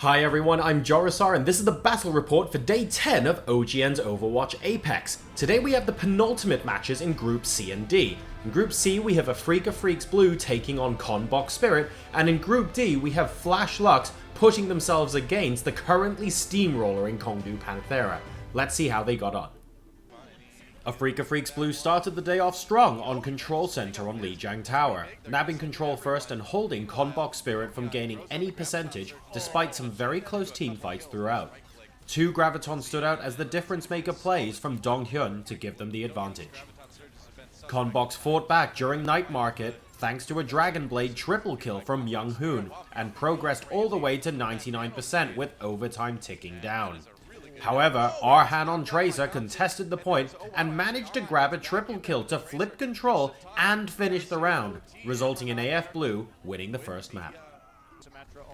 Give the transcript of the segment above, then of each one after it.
Hi everyone, I'm Jorisar and this is the battle report for day 10 of OGN's Overwatch APEX. Today we have the penultimate matches in Group C and D. In Group C we have Afreeca Freecs Blue taking on Conbox Spirit, and in Group D we have Flash Lux pushing themselves against the currently steamrolling Kongdoo Panthera. Let's see how they got on. Afreeca Freecs Blue started the day off strong on Control Center on Lijiang Tower, nabbing control first and holding Conbox Spirit from gaining any percentage despite some very close teamfights throughout. Two Gravitons stood out as the difference maker plays from DongHyun to give them the advantage. Conbox fought back during Night Market thanks to a Dragon Blade triple kill from Myunghoon and progressed all the way to 99% with overtime ticking down. However, Arhan on Tracer contested the point and managed to grab a triple kill to flip control and finish the round, resulting in AF Blue winning the first map.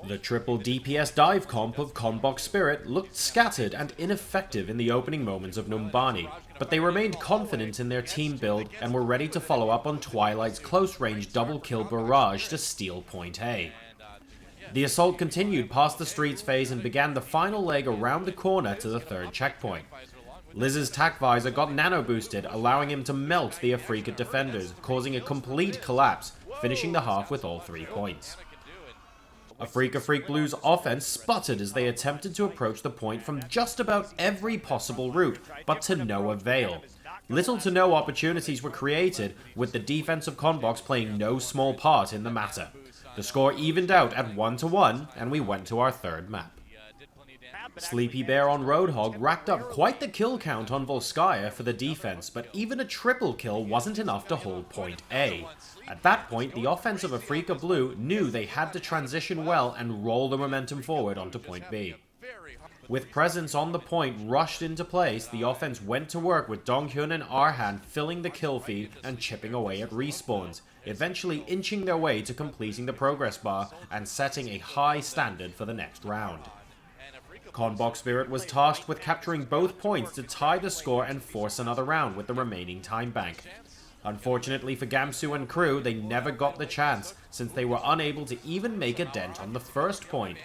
The triple DPS dive comp of Conbox Spirit looked scattered and ineffective in the opening moments of Numbani, but they remained confident in their team build and were ready to follow up on Twilight's close-range double kill barrage to steal point A. The assault continued past the streets phase and began the final leg around the corner to the third checkpoint. Liz's tac visor got nano boosted, allowing him to melt the Afreeca defenders, causing a complete collapse, finishing the half with all 3 points. Afreeca Freecs Blue's offense sputtered as they attempted to approach the point from just about every possible route, but to no avail. Little to no opportunities were created, with the defense of Conbox playing no small part in the matter. The score evened out at 1-1, and we went to our third map. SleepyBear on Roadhog racked up quite the kill count on Volskaya for the defense, but even a triple kill wasn't enough to hold point A. At that point, the offense of Afreeca Blue knew they had to transition well and roll the momentum forward onto point B. With presence on the point rushed into place, the offense went to work with DongHyun and Arhan filling the kill feed and chipping away at respawns, eventually inching their way to completing the progress bar and setting a high standard for the next round. Conbox Spirit was tasked with capturing both points to tie the score and force another round with the remaining time bank. Unfortunately for Gamsu and crew, they never got the chance, since they were unable to even make a dent on the first point.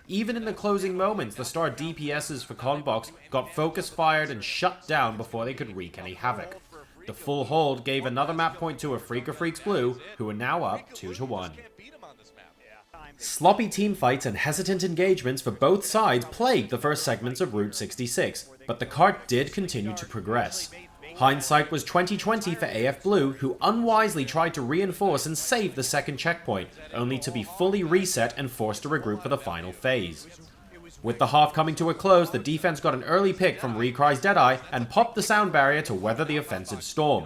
Even in the closing moments, the star DPSs for Conbox got focus fired and shut down before they could wreak any havoc. The full hold gave another map point to Afreeca Freecs Blue, who are now up 2-1. Sloppy teamfights and hesitant engagements for both sides plagued the first segments of Route 66, but the cart did continue to progress. Hindsight was 20/20 for AF Blue, who unwisely tried to reinforce and save the second checkpoint, only to be fully reset and forced to regroup for the final phase. With the half coming to a close, the defense got an early pick from Recry's Deadeye and popped the sound barrier to weather the offensive storm.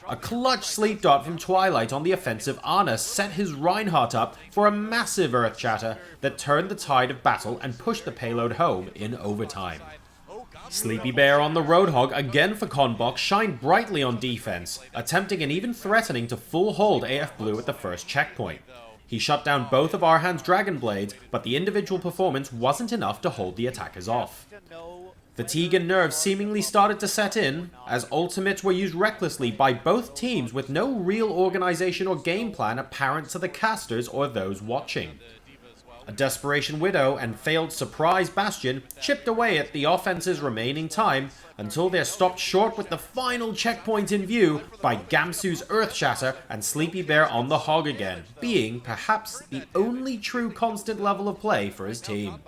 A clutch sleep dot from Twilight on the offensive Ana set his Reinhardt up for a massive earth shatter that turned the tide of battle and pushed the payload home in overtime. SleepyBear on the Roadhog again for Conbox shined brightly on defense, attempting and even threatening to full hold AF Blue at the first checkpoint. He shut down both of Arhan's Dragon Blades, but the individual performance wasn't enough to hold the attackers off. Fatigue and nerves seemingly started to set in, as ultimates were used recklessly by both teams with no real organization or game plan apparent to the casters or those watching. A Desperation Widow and failed Surprise Bastion chipped away at the offense's remaining time until they're stopped short with the final checkpoint in view by Gamsu's Earth Shatter and SleepyBear on the hog again, being perhaps the only true constant level of play for his team.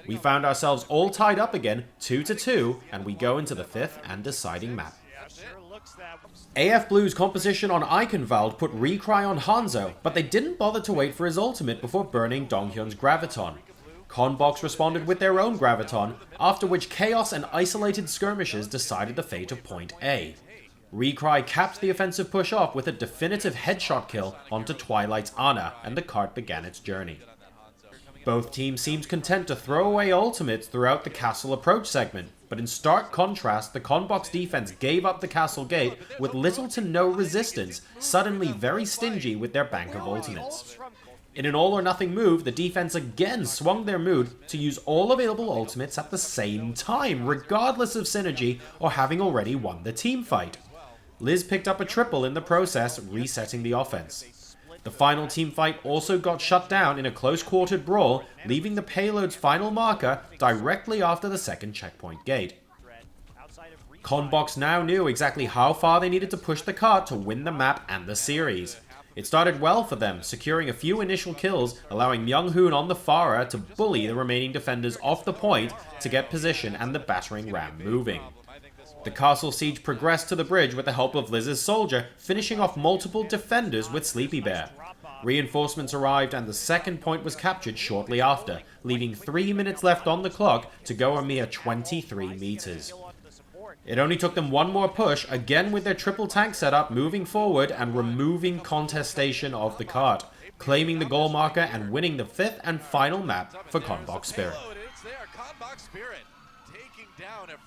We found ourselves all tied up again, 2-2, and we go into the fifth and deciding map. AF Blue's composition on Eichenwald put Recry on Hanzo, but they didn't bother to wait for his ultimate before burning DongHyun's Graviton. Conbox responded with their own Graviton, after which chaos and isolated skirmishes decided the fate of point A. Recry capped the offensive push off with a definitive headshot kill onto Twilight's Ana, and the cart began its journey. Both teams seemed content to throw away ultimates throughout the castle approach segment, but in stark contrast, the Conbox defense gave up the castle gate with little to no resistance, suddenly very stingy with their bank of ultimates. In an all-or-nothing move, the defense again swung their mood to use all available ultimates at the same time, regardless of synergy or having already won the team fight. Liz picked up a triple in the process, resetting the offense. The final teamfight also got shut down in a close-quartered brawl, leaving the payload's final marker directly after the second checkpoint gate. Conbox now knew exactly how far they needed to push the cart to win the map and the series. It started well for them, securing a few initial kills, allowing Myunghoon on the Farah to bully the remaining defenders off the point to get position and the battering ram moving. The castle siege progressed to the bridge with the help of Liz's soldier, finishing off multiple defenders with SleepyBear. Reinforcements arrived and the second point was captured shortly after, leaving 3 minutes left on the clock to go a mere 23 meters. It only took them one more push, again with their triple tank setup, moving forward and removing contestation of the cart, claiming the goal marker and winning the fifth and final map for Conbox Spirit.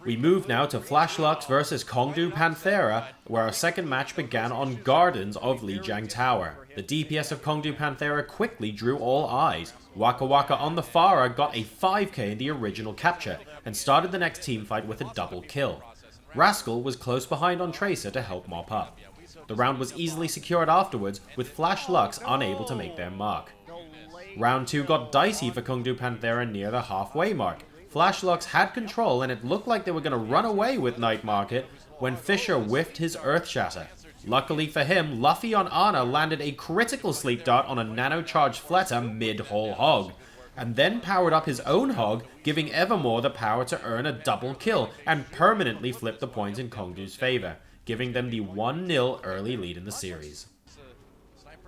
We move now to Flash Lux versus Kongdoo Panthera, where our second match began on Gardens of Lijiang Tower. The DPS of Kongdoo Panthera quickly drew all eyes. Wakawaka on the Farah got a 5k in the original capture, and started the next teamfight with a double kill. Rascal was close behind on Tracer to help mop up. The round was easily secured afterwards, with Flash Lux unable to make their mark. Round 2 got dicey for Kongdoo Panthera near the halfway mark. Flash Lux had control and it looked like they were going to run away with Night Market when Fissure whiffed his Earth Shatter. Luckily for him, Luffy on Ana landed a critical sleep dart on a nano-charged Fleta mid-whole hog, and then powered up his own hog, giving Evermore the power to earn a double kill and permanently flip the points in Kongdoo's favor, giving them the 1-0 early lead in the series.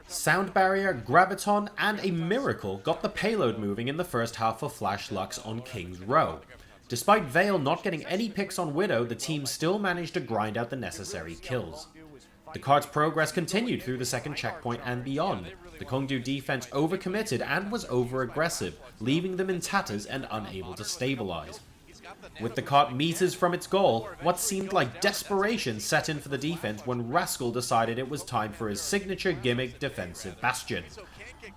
Sound Barrier, Graviton, and a Miracle got the payload moving in the first half for Flash Lux on King's Row. Despite Vale not getting any picks on Widow, the team still managed to grind out the necessary kills. The cart's progress continued through the second checkpoint and beyond. The Kongdoo defense overcommitted and was over-aggressive, leaving them in tatters and unable to stabilize. With the cart meters from its goal, what seemed like desperation set in for the defense when Rascal decided it was time for his signature gimmick defensive Bastion.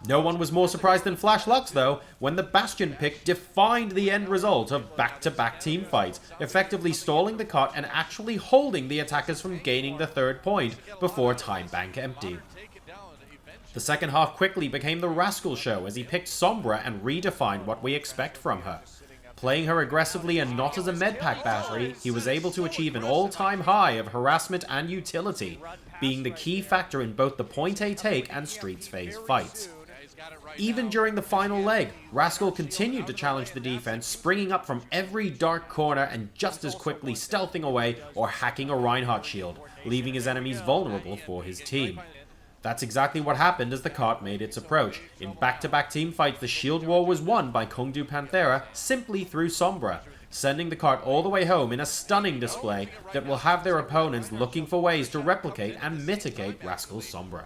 No one was more surprised than Flash Lux though, when the Bastion pick defined the end result of back-to-back teamfights, effectively stalling the cart and actually holding the attackers from gaining the third point before time bank emptied. The second half quickly became the Rascal show as he picked Sombra and redefined what we expect from her. Playing her aggressively and not as a medpack battery, he was able to achieve an all-time high of harassment and utility, being the key factor in both the Point A take and Streets phase fights. Even during the final leg, Rascal continued to challenge the defense, springing up from every dark corner and just as quickly stealthing away or hacking a Reinhardt shield, leaving his enemies vulnerable for his team. That's exactly what happened as the cart made its approach. In back-to-back teamfights, the shield war was won by Kongdoo Panthera simply through Sombra, sending the cart all the way home in a stunning display that will have their opponents looking for ways to replicate and mitigate Rascal's Sombra.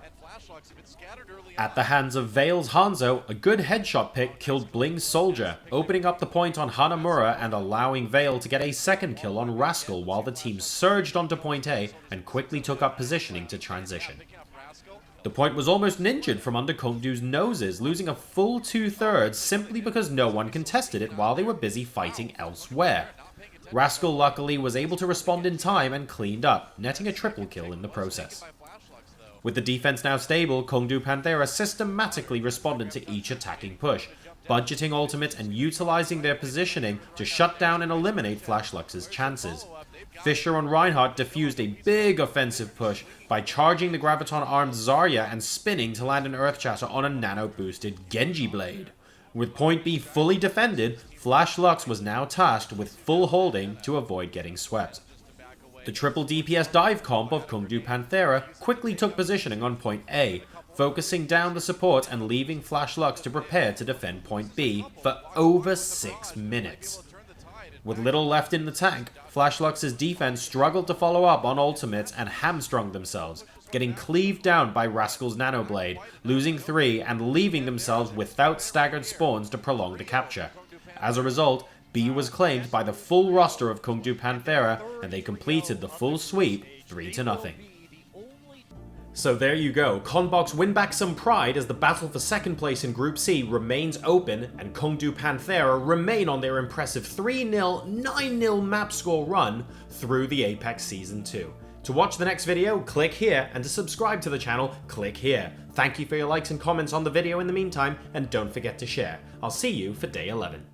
At the hands of Vale's Hanzo, a good headshot pick killed Bling's soldier, opening up the point on Hanamura and allowing Vale to get a second kill on Rascal while the team surged onto point A and quickly took up positioning to transition. The point was almost ninjaed from under Kongdoo's noses, losing a full 2/3 simply because no one contested it while they were busy fighting elsewhere. Rascal luckily was able to respond in time and cleaned up, netting a triple kill in the process. With the defense now stable, Kongdoo Panthera systematically responded to each attacking push, budgeting ultimates and utilizing their positioning to shut down and eliminate Flash Lux's chances. Fissure and Reinhardt diffused a big offensive push by charging the Graviton-armed Zarya and spinning to land an Earth Shatter on a nano-boosted Genji Blade. With point B fully defended, Flash Lux was now tasked with full holding to avoid getting swept. The triple DPS dive comp of Kongdoo Panthera quickly took positioning on point A, focusing down the support and leaving Flash Lux to prepare to defend point B for over 6 minutes. With little left in the tank, Flash Lux's defense struggled to follow up on ultimates and hamstrung themselves, getting cleaved down by Rascal's Nanoblade, losing 3 and leaving themselves without staggered spawns to prolong the capture. As a result, B was claimed by the full roster of Kongdoo Panthera and they completed the full sweep 3-0. So there you go, Conbox win back some pride as the battle for second place in Group C remains open and Kongdoo Panthera remain on their impressive 3-0, 9-0 map score run through the APEX Season 2. To watch the next video, click here, and to subscribe to the channel, click here. Thank you for your likes and comments on the video in the meantime, and don't forget to share. I'll see you for day 11.